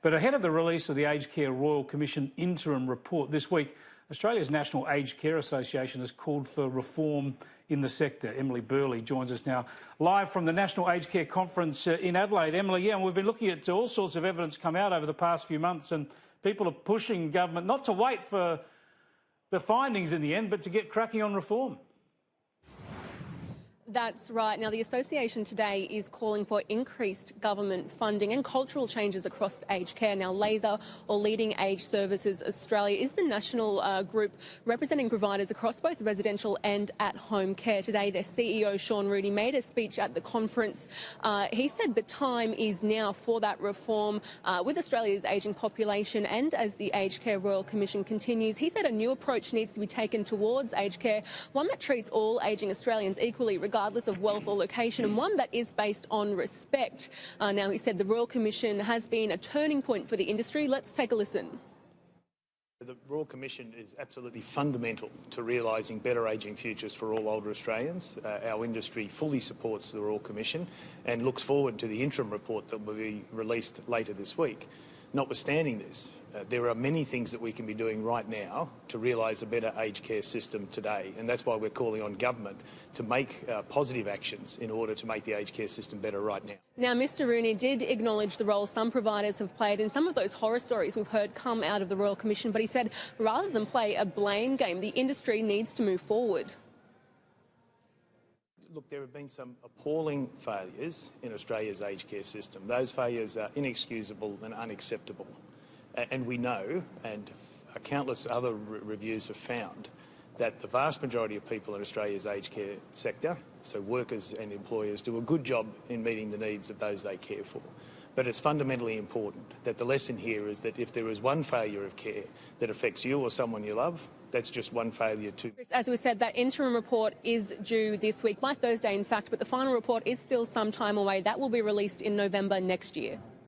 But ahead of the release of the Aged Care Royal Commission interim report this week, Australia's National Aged Care Association has called for reform in the sector. Emily Burley joins us now live from the National Aged Care Conference in Adelaide. Emily, and we've been looking at all sorts of evidence come out over the past few months, and people are pushing government not to wait for the findings in the end, but to get cracking on reform. That's right. Now, the association today is calling for increased government funding and cultural changes across aged care. Now, LASER, or Leading Age Services Australia, is the national group representing providers across both residential and at-home care. Today, their CEO, Sean Rudy, made a speech at the conference. He said the time is now for that reform with Australia's ageing population, and as the Aged Care Royal Commission continues, he said a new approach needs to be taken towards aged care, one that treats all ageing Australians equally, regardless of wealth or location, and one that is based on respect. Now, he said the Royal Commission has been a turning point for the industry. Let's take a listen. The Royal Commission is absolutely fundamental to realising better ageing futures for all older Australians. Our industry fully supports the Royal Commission and looks forward to the interim report that will be released later this week. Notwithstanding this, there are many things that we can be doing right now to realise a better aged care system today, and that's why we're calling on government to make positive actions in order to make the aged care system better right now. Now, Mr Rooney did acknowledge the role some providers have played in some of those horror stories we've heard come out of the Royal Commission, but he said rather than play a blame game, the industry needs to move forward. Look, there have been some appalling failures in Australia's aged care system. Those failures are inexcusable and unacceptable. And we know, and countless other reviews have found, that the vast majority of people in Australia's aged care sector, so workers and employers, do a good job in meeting the needs of those they care for. But it's fundamentally important that the lesson here is that if there is one failure of care that affects you or someone you love, that's just one failure too. As we said, that interim report is due this week, by Thursday in fact, but the final report is still some time away. That will be released in November next year.